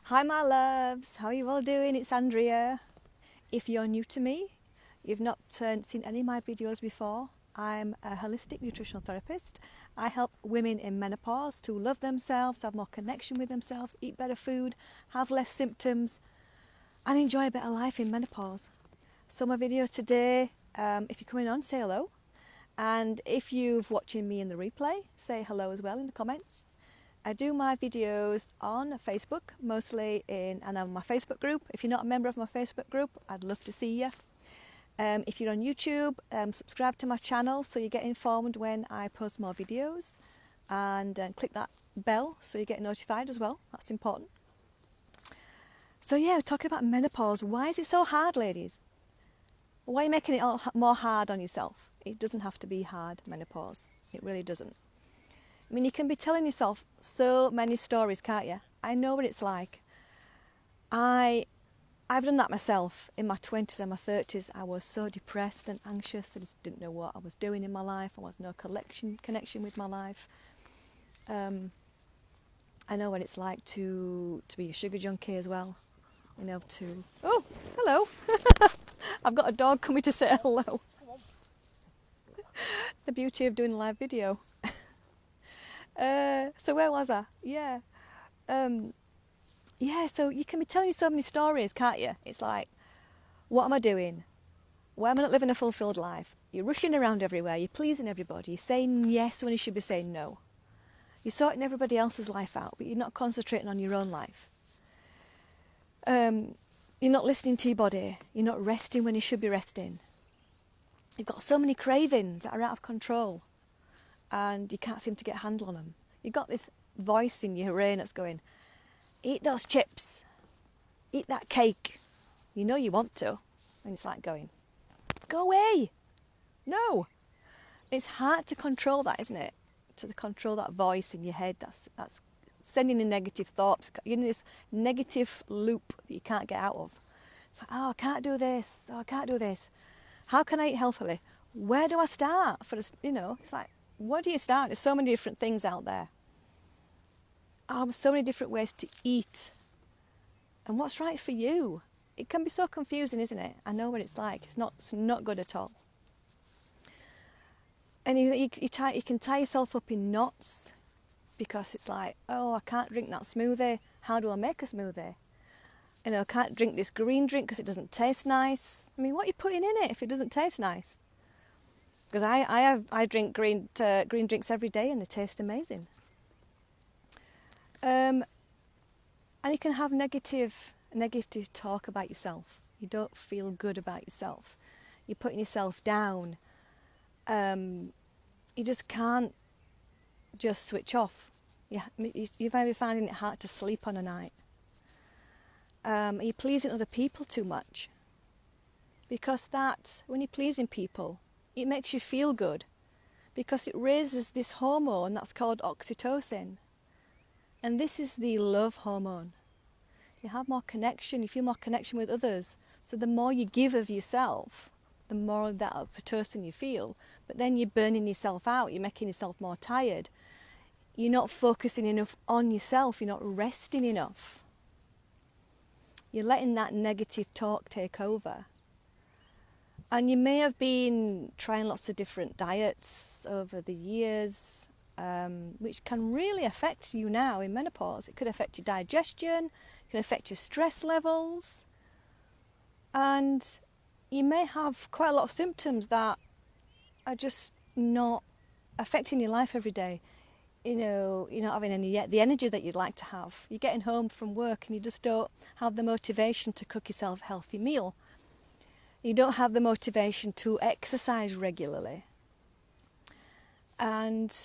Hi my loves, how are you all doing? It's Andrea. If you're new to me, you've not seen any of my videos before, I'm a holistic nutritional therapist. I help women in menopause to love themselves, have more connection with themselves, eat better food, have less symptoms and enjoy a better life in menopause. So my video today, if you're coming on, say hello. And if you've watching me in the replay, say hello as well in the comments. I do my videos on Facebook, mostly and on my Facebook group. If you're not a member of my Facebook group, I'd love to see you. If you're on YouTube, subscribe to my channel so you get informed when I post more videos, and click that bell so you get notified as well. That's important. So yeah, we're talking about menopause. Why is it so hard, ladies? Why are you making it all more hard on yourself? It doesn't have to be hard, menopause. It really doesn't. I mean, you can be telling yourself so many stories, can't you? I know what it's like. I've done that myself in my 20s and my 30s. I was so depressed and anxious. I just didn't know what I was doing in my life. I was no connection with my life. I know what it's like to be a sugar junkie as well. You know, oh, hello. I've got a dog coming to say hello. The beauty of doing a live video. So where was I? Yeah. So you can be telling so many stories, can't you? It's like, what am I doing? Why am I not living a fulfilled life? You're rushing around everywhere. You're pleasing everybody. You're saying yes when you should be saying no. You're sorting everybody else's life out, but you're not concentrating on your own life. You're not listening to your body. You're not resting when you should be resting. You've got so many cravings that are out of control, and you can't seem to get a handle on them. You've got this voice in your brain that's going, eat those chips, eat that cake. You know you want to, and it's like going, go away. No. It's hard to control that, isn't it? To control that voice in your head that's sending in negative thoughts, you're in this negative loop that you can't get out of. It's like, oh, I can't do this. Oh, I can't do this. How can I eat healthily? Where do I start? It's like, where do you start? There's so many different things out there. So many different ways to eat. And what's right for you? It can be so confusing, isn't it? I know what it's like. It's not good at all. And you can tie yourself up in knots because it's like, oh, I can't drink that smoothie. How do I make a smoothie? I can't drink this green drink because it doesn't taste nice. I mean, what are you putting in it if it doesn't taste nice? Because I drink green drinks every day and they taste amazing. And you can have negative talk about yourself. You don't feel good about yourself. You're putting yourself down. You just can't just switch off. You might be finding it hard to sleep on a night. You're pleasing other people too much. Because when you're pleasing people, it makes you feel good. Because it raises this hormone that's called oxytocin. And this is the love hormone. You have more connection, you feel more connection with others. So the more you give of yourself, the more that oxytocin you feel. But then you're burning yourself out, you're making yourself more tired. You're not focusing enough on yourself, you're not resting enough. You're letting that negative talk take over. And you may have been trying lots of different diets over the years, which can really affect you now in menopause. It could affect your digestion, it can affect your stress levels, and you may have quite a lot of symptoms that are just not affecting your life every day. You're not having the energy that you'd like to have. You're getting home from work and you just don't have the motivation to cook yourself a healthy meal. You don't have the motivation to exercise regularly. And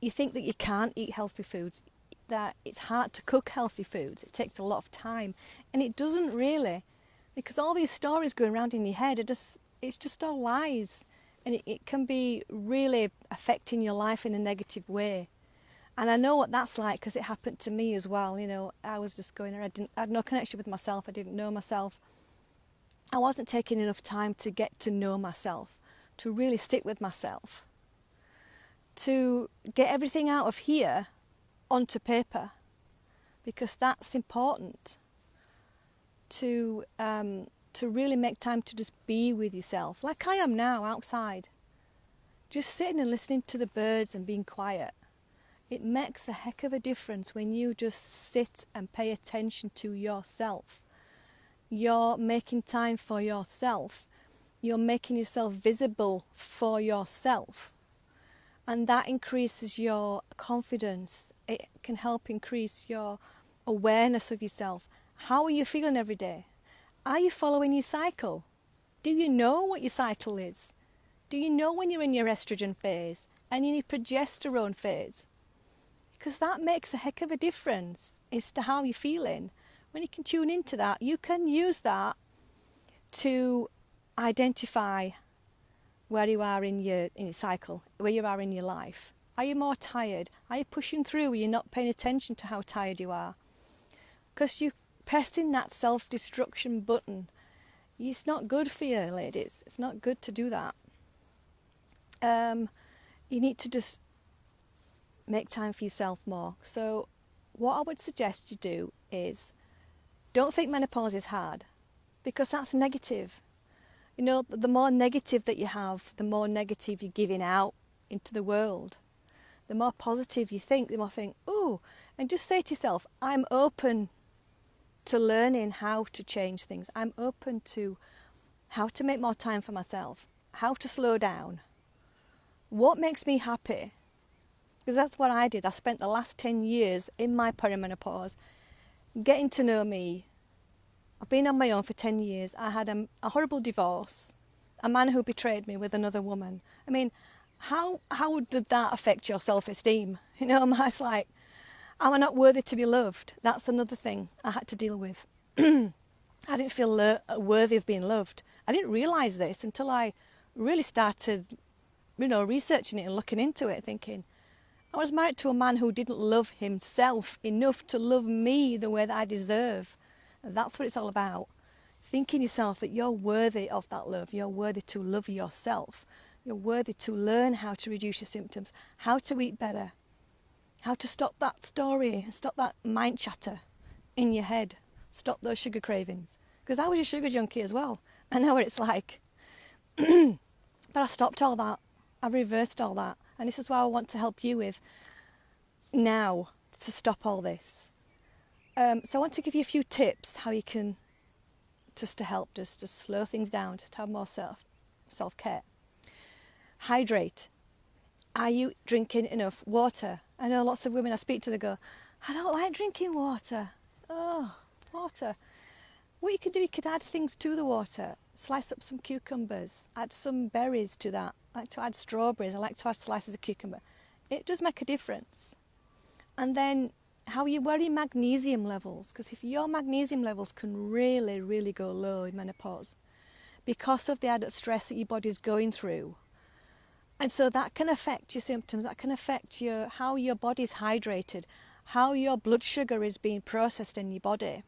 you think that you can't eat healthy foods, that it's hard to cook healthy foods. It takes a lot of time. And it doesn't really, because all these stories going around in your head, it's just all lies. And it can be really affecting your life in a negative way. And I know what that's like because it happened to me as well. I was just going, I had no connection with myself. I didn't know myself. I wasn't taking enough time to get to know myself, to really sit with myself, to get everything out of here onto paper, because that's important. to really make time to just be with yourself, like I am now outside, just sitting and listening to the birds and being quiet. It makes a heck of a difference when you just sit and pay attention to yourself. You're making time for yourself. You're making yourself visible for yourself. And that increases your confidence. It can help increase your awareness of yourself. How are you feeling every day? Are you following your cycle? Do you know what your cycle is? Do you know when you're in your estrogen phase and in your progesterone phase? Because that makes a heck of a difference as to how you're feeling. When you can tune into that, you can use that to identify where you are in your cycle, where you are in your life. Are you more tired? Are you pushing through? Are you not paying attention to how tired you are? Because you're pressing that self-destruction button. It's not good for you, ladies. It's not good to do that. You need to just make time for yourself more. So what I would suggest you do is, don't think menopause is hard, because that's negative. You know, the more negative that you have, the more negative you're giving out into the world. The more positive you think, the more think, ooh, and just say to yourself, I'm open to learning how to change things. I'm open to how to make more time for myself, how to slow down. What makes me happy? Because that's what I did. I spent the last 10 years in my perimenopause getting to know me. I've been on my own for 10 years. I had a horrible divorce, a man who betrayed me with another woman. I mean, how did that affect your self-esteem? You know, it's like, am I not worthy to be loved? That's another thing I had to deal with. I didn't feel worthy of being loved. I didn't realise this until I really started, researching it and looking into it, thinking, I was married to a man who didn't love himself enough to love me the way that I deserve. And that's what it's all about. Thinking yourself that you're worthy of that love. You're worthy to love yourself. You're worthy to learn how to reduce your symptoms, how to eat better, how to stop that story, stop that mind chatter in your head, stop those sugar cravings. Because I was a sugar junkie as well. I know what it's like. But I stopped all that. I reversed all that. And this is what I want to help you with now, to stop all this. So I want to give you a few tips how you can, just to help, just to slow things down, just to have more self-care. Hydrate. Are you drinking enough water? I know lots of women I speak to, they go, I don't like drinking water. Oh, water. What you can do, you could add things to the water. Slice up some cucumbers, add some berries to that. I like to add strawberries, I like to add slices of cucumber. It does make a difference. And then where are your magnesium levels? Because if your magnesium levels can really, really go low in menopause because of the added stress that your body's going through. And so that can affect your symptoms, that can affect how your body's hydrated, how your blood sugar is being processed in your body.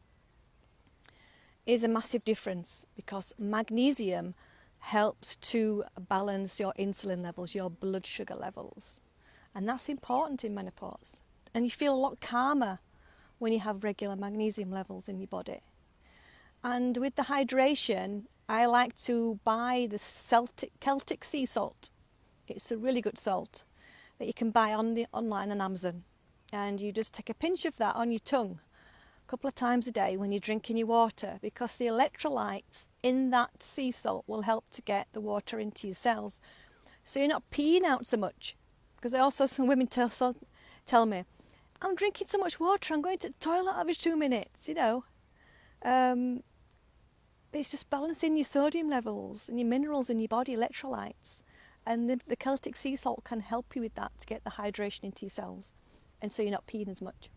Is a massive difference, because magnesium helps to balance your insulin levels, your blood sugar levels. And that's important in menopause. And you feel a lot calmer when you have regular magnesium levels in your body. And with the hydration, I like to buy the Celtic sea salt. It's a really good salt that you can buy online on Amazon. And you just take a pinch of that on your tongue couple of times a day when you're drinking your water, because the electrolytes in that sea salt will help to get the water into your cells, so you're not peeing out so much. Because also some women tell me, I'm drinking so much water, I'm going to the toilet every 2 minutes, It's just balancing your sodium levels and your minerals in your body, electrolytes, and the Celtic sea salt can help you with that, to get the hydration into your cells, and so you're not peeing as much.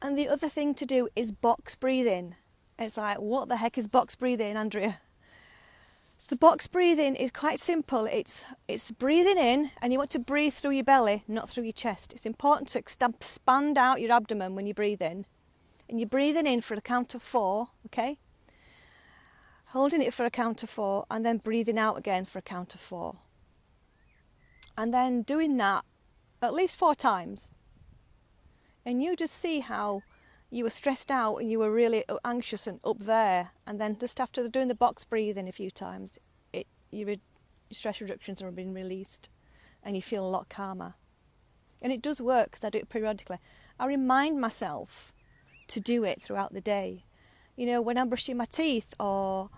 And the other thing to do is box breathing. It's like, what the heck is box breathing, Andrea? The box breathing is quite simple. It's breathing in, and you want to breathe through your belly, not through your chest. It's important to expand out your abdomen when you breathe in. And you're breathing in for a count of 4, okay? Holding it for a count of 4, and then breathing out again for a count of 4. And then doing that at least 4 times. And you just see how you were stressed out and you were really anxious and up there, and then just after doing the box breathing a few times, your stress reductions are being released and you feel a lot calmer. And it does work because I do it periodically. I remind myself to do it throughout the day. You know, when I'm brushing my teeth, or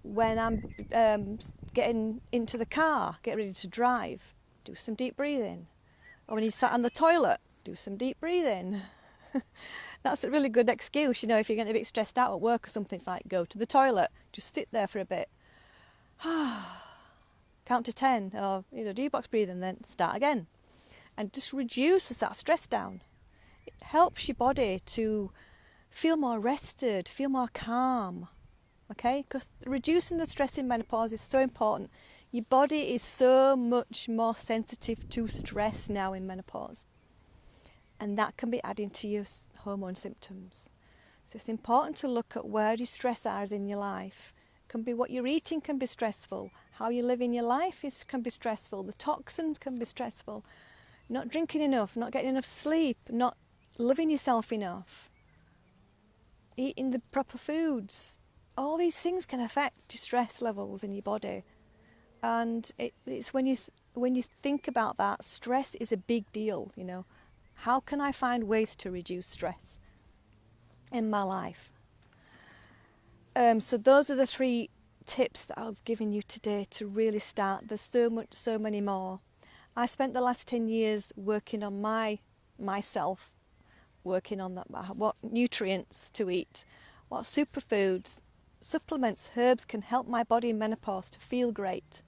when I'm getting into the car, get ready to drive, do some deep breathing. Or when you sat on the toilet, do some deep breathing. That's a really good excuse, you know, if you're getting a bit stressed out at work or something. It's like, go to the toilet, just sit there for a bit. Count to 10, or, you know, do your box breathing, then start again. And just reduces that stress down. It helps your body to feel more rested, feel more calm. Okay? Because reducing the stress in menopause is so important. Your body is so much more sensitive to stress now in menopause. And that can be adding to your hormone symptoms. So it's important to look at where your stress is in your life. It can be what you're eating can be stressful. How you live in your life can be stressful. The toxins can be stressful. Not drinking enough, not getting enough sleep, not loving yourself enough. Eating the proper foods. All these things can affect your stress levels in your body. And it's when you think about that, stress is a big deal, you know. How can I find ways to reduce stress in my life? So those are the 3 tips that I've given you today to really start. There's so many more. I spent the last 10 years working on myself, working on what nutrients to eat, what superfoods, supplements, herbs can help my body in menopause to feel great.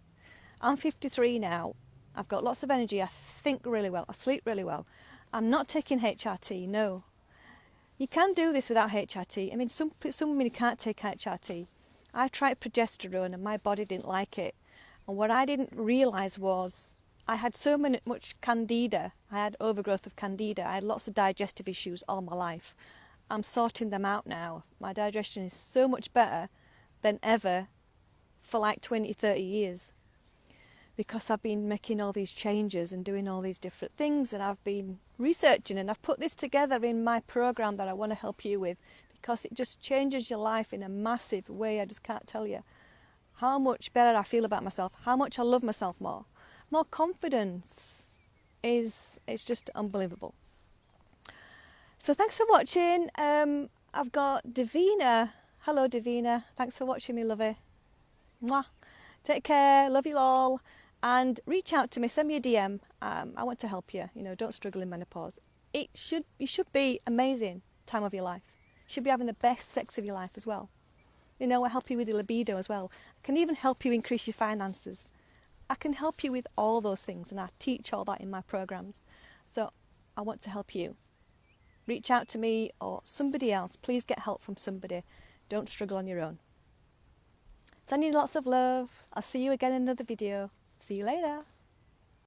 I'm 53 now. I've got lots of energy. I think really well. I sleep really well. I'm not taking HRT, no. You can do this without HRT. I mean, some women can't take HRT. I tried progesterone and my body didn't like it. And what I didn't realise was I had so much candida. I had overgrowth of candida. I had lots of digestive issues all my life. I'm sorting them out now. My digestion is so much better than ever for like 20, 30 years. Because I've been making all these changes and doing all these different things, and I've been researching, and I've put this together in my program that I want to help you with, because it just changes your life in a massive way. I just can't tell you how much better I feel about myself, how much I love myself more. More confidence it's just unbelievable. So thanks for watching. I've got Davina. Hello Davina, thanks for watching me, lovey. Mwah. Take care, love you all. And reach out to me, send me a DM. I want to help you. You know, don't struggle in menopause. You should be amazing time of your life. You should be having the best sex of your life as well. You know, I help you with your libido as well. I can even help you increase your finances. I can help you with all those things, and I teach all that in my programs. So I want to help you. Reach out to me or somebody else. Please get help from somebody. Don't struggle on your own. Sending you lots of love. I'll see you again in another video. See you later.